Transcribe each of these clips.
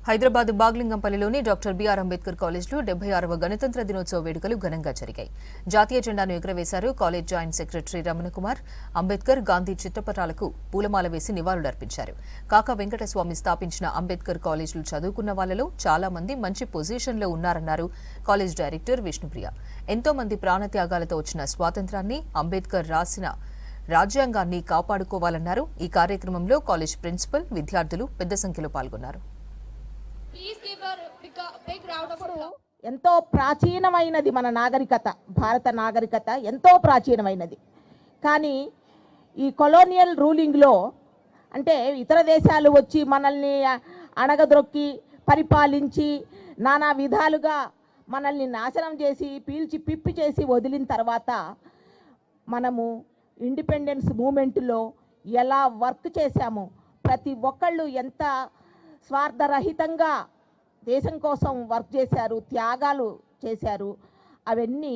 Hyderabad బాగ్లింగంపల్లిలోని doctor BR Ambedkar కాలేజ్లో 76వ గణతంత్ర దినోత్సవ వేడుకలు ఘనంగా జరిగాయి. జాతీయ జెండాను ఎగురవేశారు college joint secretary Ramanakumar. Ambedkar, Gandhi చిత్రపటాలకు పూలమాల వేసి నివాళులర్పించారు. కాకా వెంకటస్వామి స్థాపించిన అంబేద్కర్ కాలేజ్లు చదువుకున్న వాళ్లలో చాలా మంది మంచి పొజిషన్లో ఉన్నారన్నారు కాలేజ్ డైరెక్టర్ విష్ణుప్రియ. ఎంతో మంది ప్రాణత్యాగాలతో వచ్చిన స్వాతంత్రాన్ని, అంబేద్కర్ రాసిన రాజ్యాంగాన్ని కాపాడుకోవాలన్నారు. ఈ కార్యక్రమంలో కాలేజ్ ప్రిన్సిపల్, విద్యార్థులు పెద్ద సంఖ్యలో పాల్గొన్నారు. ఎంతో ప్రాచీనమైనది మన నాగరికత, భారత నాగరికత ఎంతో ప్రాచీనమైనది. కానీ ఈ కొలోనియల్ రూలింగ్లో అంటే ఇతర దేశాలు వచ్చి మనల్ని అణగద్రొక్కి పరిపాలించి నానా విధాలుగా మనల్ని నాశనం చేసి పీల్చి పిప్పి చేసి వదిలిన తర్వాత మనము ఇండిపెండెన్స్ మూమెంట్లో ఎలా వర్క్ చేశామో, ప్రతి ఒక్కళ్ళు ఎంత స్వార్థరహితంగా దేశం కోసం వర్క్ చేశారు, త్యాగాలు చేశారు. అవన్నీ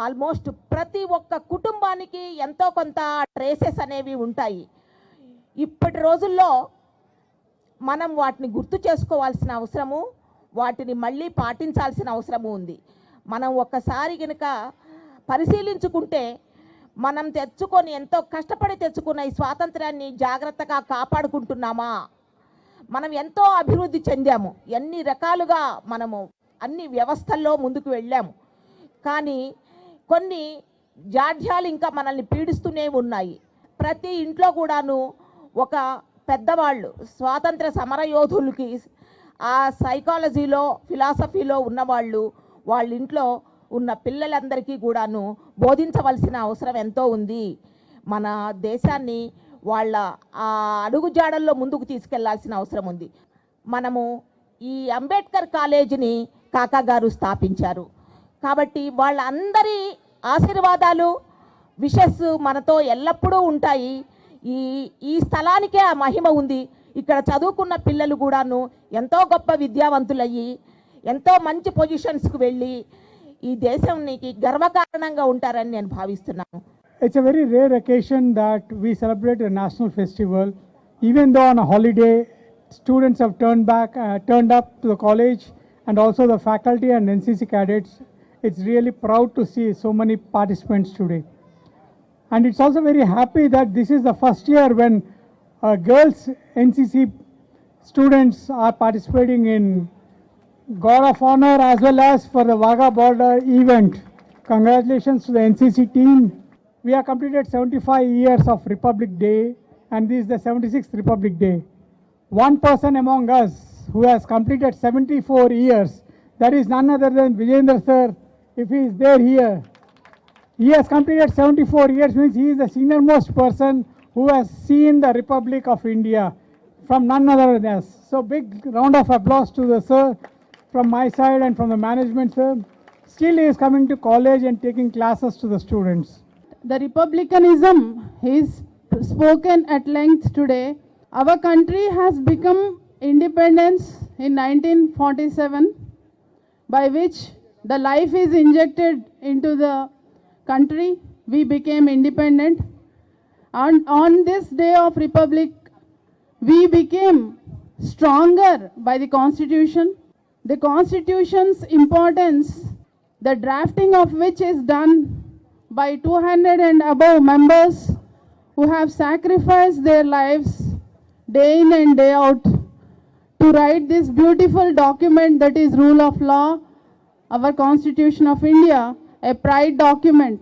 ఆల్మోస్ట్ ప్రతి ఒక్క కుటుంబానికి ఎంతో కొంత ట్రేసెస్ అనేవి ఉంటాయి. ఇప్పటి రోజుల్లో మనం వాటిని గుర్తు చేసుకోవాల్సిన అవసరము, వాటిని మళ్ళీ పాటించాల్సిన అవసరము ఉంది. మనం ఒక్కసారి కనుక పరిశీలించుకుంటే మనం ఎంతో కష్టపడి తెచ్చుకున్న ఈ స్వాతంత్రాన్ని జాగ్రత్తగా కాపాడుకుంటున్నామా? మనం ఎంతో అభివృద్ధి చెందాము, ఎన్ని రకాలుగా మనము అన్ని వ్యవస్థల్లో ముందుకు వెళ్ళాము. కానీ కొన్ని జాడ్యాలు ఇంకా మనల్ని పీడిస్తూనే ఉన్నాయి. ప్రతి ఇంట్లో కూడాను ఒక పెద్దవాళ్ళు, స్వాతంత్ర సమరయోధులకి ఆ సైకాలజీలో, ఫిలాసఫీలో ఉన్నవాళ్ళు వాళ్ళ ఇంట్లో ఉన్న పిల్లలందరికీ కూడాను బోధించవలసిన అవసరం ఎంతో ఉంది. మన దేశాన్ని వాళ్ళ ఆ అడుగుజాడల్లో ముందుకు తీసుకెళ్లాల్సిన అవసరం ఉంది. మనము ఈ అంబేద్కర్ కాలేజీని కాకా గారు స్థాపించారు కాబట్టి వాళ్ళందరి ఆశీర్వాదాలు, విషెస్ మనతో ఎల్లప్పుడూ ఉంటాయి. ఈ స్థలానికే ఆ మహిమ ఉంది. ఇక్కడ చదువుకున్న పిల్లలు కూడాను ఎంతో గొప్ప విద్యావంతులయ్యి ఎంతో మంచి పొజిషన్స్కు వెళ్ళి ఈ దేశానికి గర్వకారణంగా ఉంటారని నేను భావిస్తున్నాను. It's a very rare occasion that we celebrate a national festival. Even though on a holiday, students have turned up to the college, and also the faculty and NCC cadets. It's really proud to see so many participants today. And it's also very happy that this is the first year when girls NCC students are participating in Guard of Honor as well as for the Wagah border event. Congratulations to the NCC team. We have completed 75 years of Republic Day, and this is the 76th Republic Day. One person among us who has completed 74 years, that is none other than Vijayendra sir, if he is there here. He has completed 74 years, means he is the senior-most person who has seen the Republic of India from none other than us. So big round of applause to the sir from my side and from the management sir. Still he is coming to college and taking classes to the students. The republicanism is spoken at length today. Our country has become independence in 1947, by which the life is injected into the country. We became independent. And on this day of republic, we became stronger by the constitution. The constitution's importance, the drafting of which is done by 200 and above members who have sacrificed their lives day in and day out to write this beautiful document that is rule of law, our Constitution of India, a pride document.